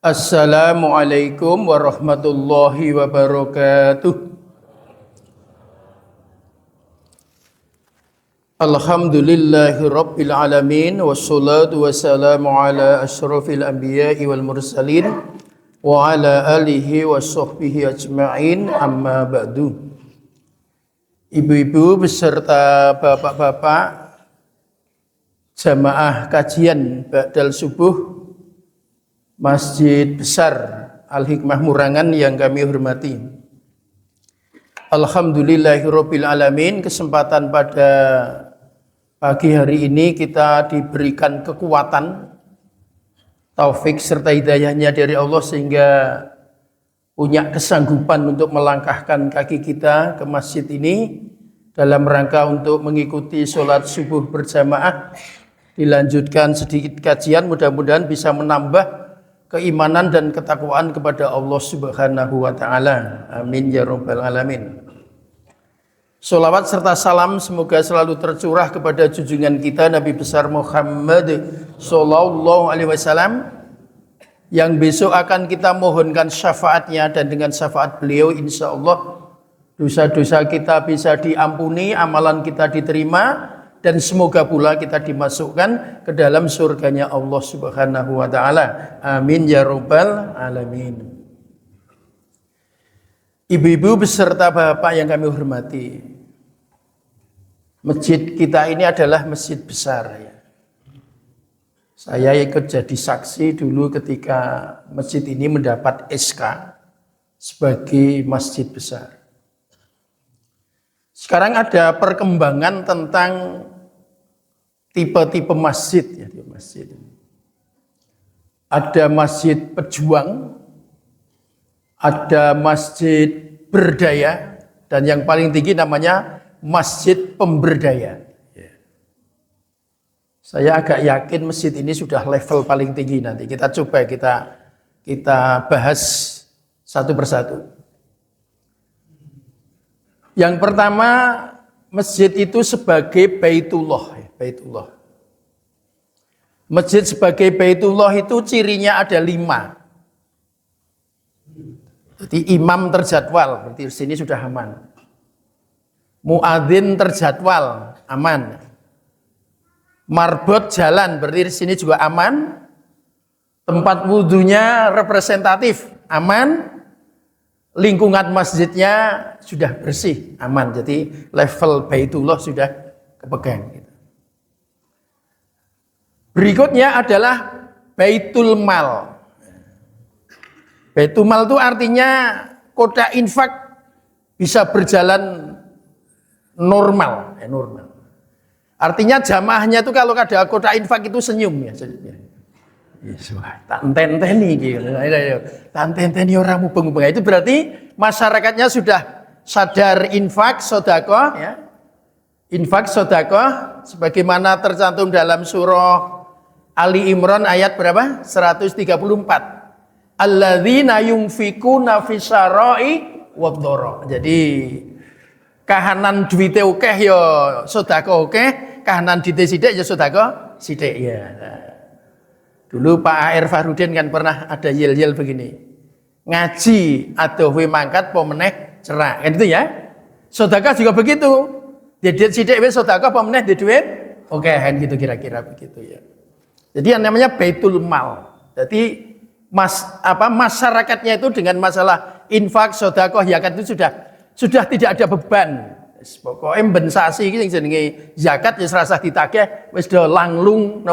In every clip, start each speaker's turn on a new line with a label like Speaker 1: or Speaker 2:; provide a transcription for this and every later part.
Speaker 1: Assalamualaikum warahmatullahi wabarakatuh. Alhamdulillahi rabbil alamin, wassalatu wassalamu ala asyrafil anbiya'i wal mursalin wa ala alihi wa sahbihi ajma'in, amma ba'du. Ibu-ibu beserta bapak-bapak jamaah kajian ba'dal subuh Masjid Besar Al-Hikmah Murangan yang kami hormati. Alhamdulillahirabbil alamin, kesempatan pada pagi hari ini kita diberikan kekuatan, taufik serta hidayahnya dari Allah sehingga punya kesanggupan untuk melangkahkan kaki kita ke masjid ini dalam rangka untuk mengikuti sholat subuh berjamaah. Dilanjutkan sedikit kajian, mudah-mudahan bisa menambah keimanan dan ketakwaan kepada Allah Subhanahu wa taala. Amin ya rabbal alamin. Sholawat serta salam semoga selalu tercurah kepada junjungan kita Nabi besar Muhammad sallallahu alaihi wasallam yang besok akan kita mohonkan syafaatnya, dan dengan syafaat beliau insya Allah dosa-dosa kita bisa diampuni, amalan kita diterima, dan semoga pula kita dimasukkan ke dalam surganya Allah Subhanahu wa taala. Amin ya rabbal alamin. Ibu-ibu beserta bapak yang kami hormati, masjid kita ini adalah masjid besar ya. Saya ikut jadi saksi dulu ketika masjid ini mendapat SK sebagai masjid besar. Sekarang ada perkembangan tentang tipe-tipe masjid ya, tipe masjid. Ada masjid pejuang, ada masjid berdaya, dan yang paling tinggi namanya masjid pemberdaya. Ya. Saya agak yakin masjid ini sudah level paling tinggi. Nanti kita coba kita bahas satu persatu. Yang pertama, masjid itu sebagai Baitullah. Baitullah. Masjid sebagai Baitullah itu cirinya ada 5. Jadi imam terjadwal, berarti di sini sudah aman. Muadzin terjadwal, aman. Marbot jalan, berarti di sini juga aman. Tempat wudhunya representatif, aman. Lingkungan masjidnya sudah bersih, aman. Jadi level Baitullah sudah kepegang. Berikutnya adalah Baitul Mal. Baitul Mal itu artinya kotak infak bisa berjalan normal. Normal. Artinya jamaahnya itu kalau ada kotak infak itu senyum ya. Tak enten-enteni gitu. Tak enten-enteni orang mubeng-mubeng. Itu berarti masyarakatnya sudah sadar infak sedekah ya. Infak sedekah sebagaimana tercantum dalam surah Ali Imran ayat berapa? 134. Alladzina yunfikuna fisara'i wadh-dharra. Jadi kahanan duwite akeh ya sedekah akeh, kahanan duwite sithik ya sedekah sithik ya. Dulu Pak A.R. Fahrudin kan pernah ada yel-yel begini. Ngaji adohe mangkat pemeneh cerak. Kan itu ya. Sedekah juga begitu. Dedit sithik wis sedekah pemeneh di duit. Oke, kan gitu kira-kira begitu ya. Jadi yang namanya Baitul Mal. Jadi masyarakatnya itu dengan masalah infak, sedekah, zakat itu sudah tidak ada beban. Pokoknya bensasi iki sing jenenge zakat ya serasa ditagih wis do langlung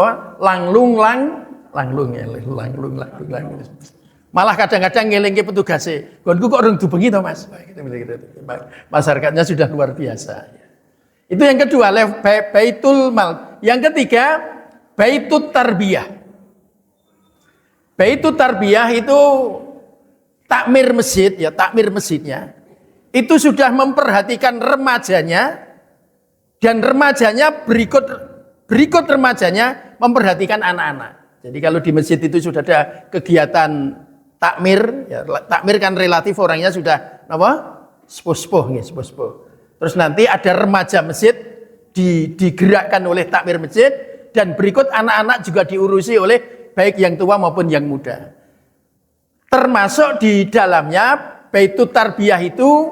Speaker 1: Malah kadang-kadang ngelingke petugase. Gonku kok urung dubengi to, Mas. Masyarakatnya sudah luar biasa. Itu yang kedua, Baitul Mal. Yang ketiga, Baitut Tarbiyah. Baitut Tarbiyah itu takmir masjid ya, takmir masjidnya. Itu sudah memperhatikan remajanya, dan remajanya berikut remajanya memperhatikan anak-anak. Jadi kalau di masjid itu sudah ada kegiatan takmir, ya, takmir kan relatif orangnya sudah apa? Sepuh-sepuh. Terus nanti ada remaja masjid digerakkan oleh takmir masjid, dan berikut anak-anak juga diurusi oleh baik yang tua maupun yang muda. Termasuk di dalamnya Baitut Tarbiyah itu,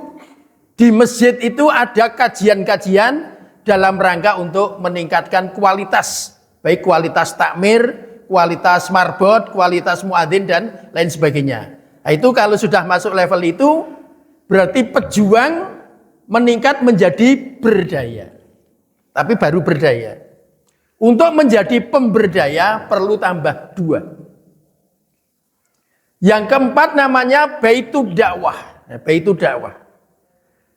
Speaker 1: di masjid itu ada kajian-kajian dalam rangka untuk meningkatkan kualitas, baik kualitas takmir, kualitas marbot, kualitas muadzin dan lain sebagainya. Nah, itu kalau sudah masuk level itu berarti pejuang meningkat menjadi berdaya. Tapi baru berdaya. Untuk menjadi pemberdaya perlu tambah 2. Yang keempat namanya Baitud Dakwah. Baitud Dakwah.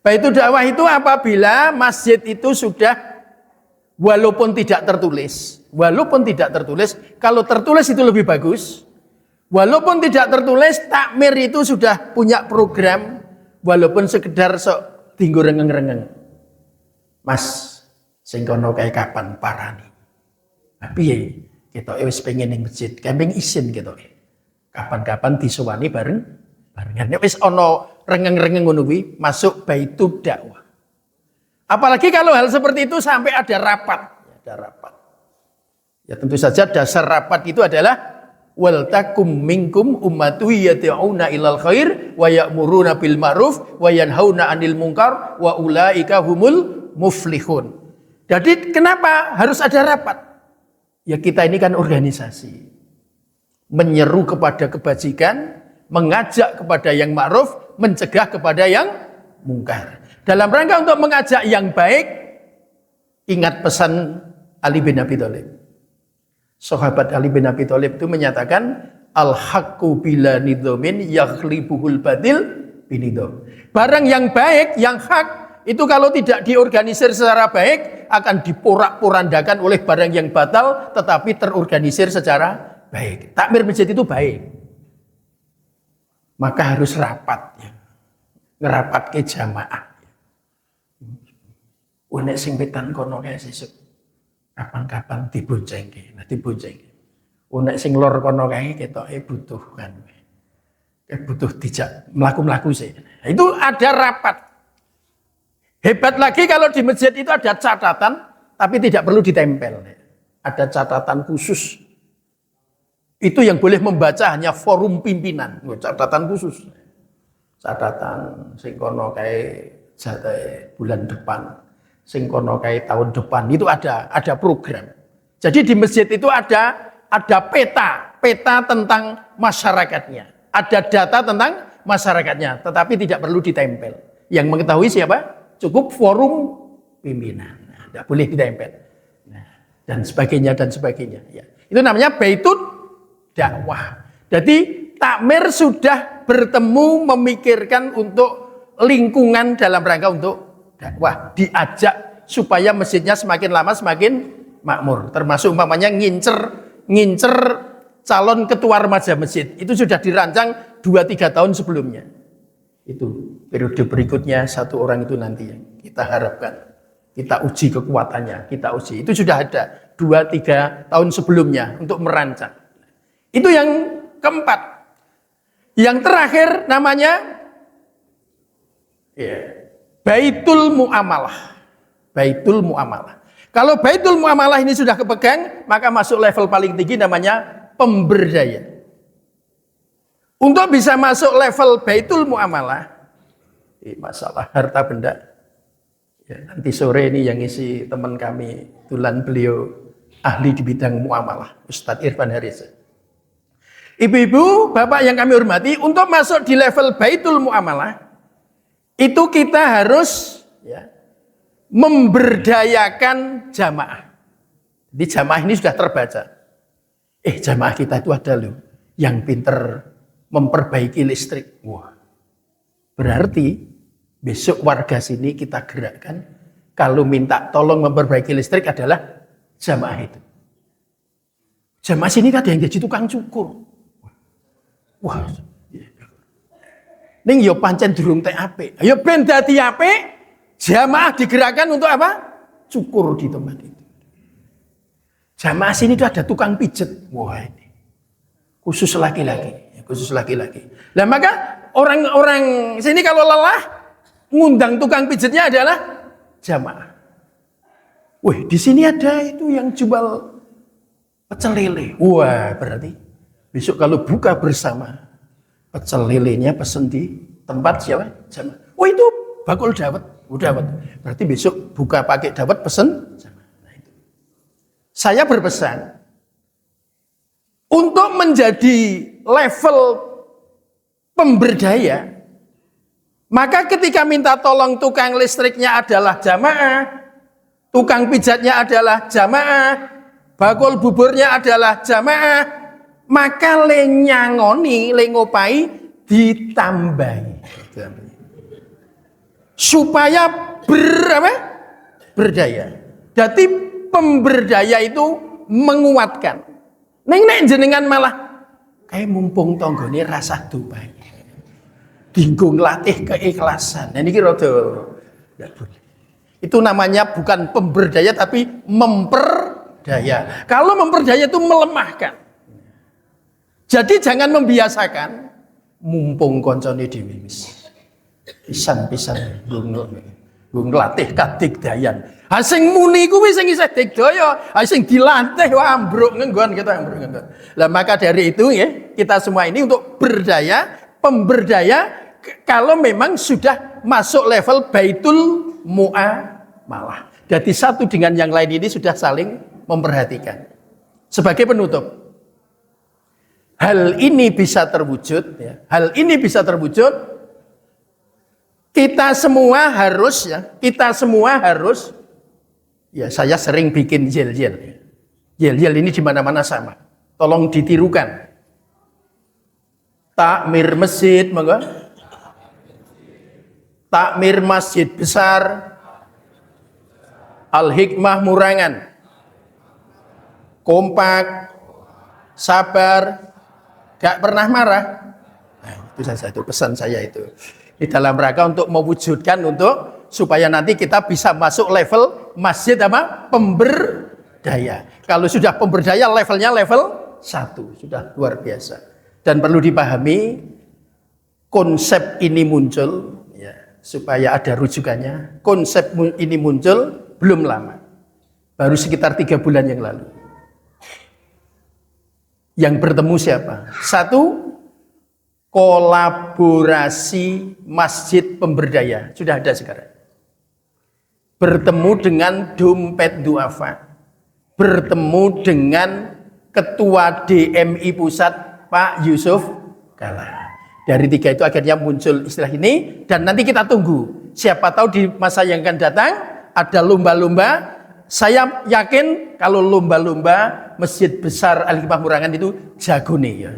Speaker 1: Baitud Dakwah itu apabila masjid itu sudah walaupun tidak tertulis. Walaupun tidak tertulis, kalau tertulis itu lebih bagus. Walaupun tidak tertulis, takmir itu sudah punya program. Walaupun sekedar sok tinggu rengeng-rengeng. Mas, sing kono kae kapan parani? Tapi ya, kita wis pengen ning masjid, kambing isin gitu. Kapan-kapan disowani barengan. Nek wis ana rengeng-rengeng ngono kuwi masuk Baitud Dakwah. Apalagi kalau hal seperti itu sampai ada rapat. Ya tentu saja dasar rapat itu adalah wal takum minkum ummatu yad'una ilal khair wa ya'muruna bil ma'ruf wa yanhauna 'anil munkar wa ulaika humul muflihun. Jadi kenapa harus ada rapat? Ya kita ini kan organisasi. Menyeru kepada kebajikan, mengajak kepada yang ma'ruf, mencegah kepada yang mungkar. Dalam rangka untuk mengajak yang baik, ingat pesan Ali bin Abi Thalib. Sahabat Ali bin Abi Thalib itu menyatakan, al-haqqu bila nidhamin yaghlibuhul batil binidham. Barang yang baik, yang hak, itu kalau tidak diorganisir secara baik, akan diporak-porandakan oleh barang yang batal, tetapi terorganisir secara baik. Takmir masjid itu baik. Maka harus rapat. Ya. Ngerapat ke jamaah. Nek sing wetan kono kae sesuk. Kapan-kapan diboncengke. Nah diboncengke. Nek sing lor kono kae ketoke butuh kan. Butuh dijak mlaku-mlaku sih. Nah, itu ada rapat. Hebat lagi kalau di masjid itu ada catatan tapi tidak perlu ditempel. Ada catatan khusus. Itu yang boleh membaca hanya forum pimpinan, catatan khusus. Catatan sing kono kae bulan depan, sing kono kae tahun depan, itu ada program. Jadi di masjid itu ada peta tentang masyarakatnya, ada data tentang masyarakatnya, tetapi tidak perlu ditempel. Yang mengetahui siapa? Cukup forum pimpinan. Tidak boleh ditempel. Dan sebagainya. Ya. Itu namanya Baitud Dakwah. Jadi takmir sudah bertemu memikirkan untuk lingkungan dalam rangka untuk dakwah. Diajak supaya masjidnya semakin lama semakin makmur. Termasuk umpamanya ngincer calon ketua remaja masjid. Itu sudah dirancang 2-3 tahun sebelumnya. Itu periode berikutnya satu orang itu nanti yang kita harapkan. Kita uji kekuatannya, Itu sudah ada 2-3 tahun sebelumnya untuk merancang. Itu yang keempat. Yang terakhir namanya Baitul Muamalah. Baitul Muamalah. Kalau Baitul Muamalah ini sudah kepegang, maka masuk level paling tinggi namanya pemberdaya. Untuk bisa masuk level Baitul Muamalah, masalah harta benda. Ya, nanti sore ini yang isi teman kami, tulan beliau ahli di bidang muamalah, Ustadz Irfan Haris. Ibu-ibu, bapak yang kami hormati, untuk masuk di level Baitul Muamalah, itu kita harus memberdayakan jamaah. Di jamaah ini sudah terbaca. Jamaah kita itu ada loh yang pinter memperbaiki listrik. Wah, berarti besok warga sini kita gerakkan, kalau minta tolong memperbaiki listrik adalah jamaah itu. Jamaah sini ada yang jadi tukang cukur. Wah, ning yo pancen durung teh apik. Ayo ben dadi apik, jamaah digerakkan untuk apa? Cukur di tempat itu. Jamaah sini itu ada tukang pijet. Wah ini khusus laki-laki. Nah maka orang-orang sini kalau lelah ngundang tukang pijetnya adalah jamaah. Wih di sini ada itu yang jual pecel lele. Wah berarti besok kalau buka bersama Pecel lelenya pesen di tempat siapa? Jamaah. Oh itu bakul dawet. Dawet. Berarti besok buka pakai dawet pesen. Nah, itu. Saya berpesan untuk menjadi level pemberdaya, maka ketika minta tolong tukang listriknya adalah jamaah, tukang pijatnya adalah jamaah, bakul buburnya adalah jamaah, maka lenyangoni, lengopai ditambahi. Supaya berdaya. Jadi pemberdaya itu menguatkan. Nek jenengan malah kayak mumpung tonggone rasa dubai. Dinggung latih keikhlasan. Nah, ini rada itu namanya bukan pemberdaya tapi memperdaya. Kalau memperdaya itu melemahkan. Jadi jangan membiasakan mumpung koncone dhewe wis. Pisan-pisan gung latih kadigdayan. Ha sing muni kuwi sing isih digdaya, ha sing dilatih wae ambruk ngenggon kita ambruk ngenggon. Lah maka dari itu ya, kita semua ini untuk berdaya, pemberdaya kalau memang sudah masuk level baitul muamalah. Jadi satu dengan yang lain ini sudah saling memperhatikan. Sebagai penutup, hal ini bisa terwujud, ya. Hal ini bisa terwujud. Kita semua harus, ya saya sering bikin yel-yel. Yel-yel ini di mana-mana sama. Tolong ditirukan. Takmir masjid, monggo. Takmir masjid besar. Al-Hikmah Murangan. Kompak, sabar, gak pernah marah. Nah, itu saja itu pesan saya itu. Di dalam rangka untuk mewujudkan supaya nanti kita bisa masuk level masjid apa? Pemberdaya. Kalau sudah pemberdaya levelnya level 1, sudah luar biasa. Dan perlu dipahami konsep ini muncul ya, supaya ada rujukannya. Konsep ini muncul belum lama. Baru sekitar 3 bulan yang lalu. Yang bertemu siapa? 1, kolaborasi masjid pemberdaya. Sudah ada sekarang. Bertemu dengan dompet duafa. Bertemu dengan Ketua DMI Pusat Pak Yusuf Kala. Dari 3 itu akhirnya muncul istilah ini. Dan nanti kita tunggu. Siapa tahu di masa yang akan datang ada lomba-lomba. Saya yakin kalau lomba-lomba Masjid Besar Al-Hikmah Murangan itu jagone.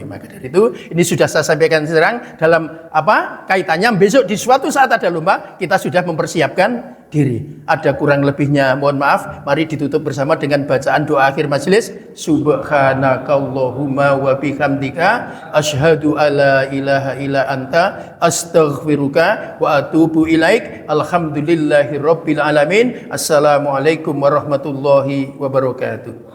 Speaker 1: Maka dari itu ini sudah saya sampaikan sekarang dalam kaitannya besok di suatu saat ada lomba, kita sudah mempersiapkan diri. Ada kurang lebihnya, mohon maaf. Mari ditutup bersama dengan bacaan doa akhir majelis. Subhanakallahumma wa bihamdika asyhadu alla ilaha illa anta astaghfiruka wa atubu ilaik. Alhamdulillahirabbil alamin. Assalamualaikum warahmatullahi wabarakatuh.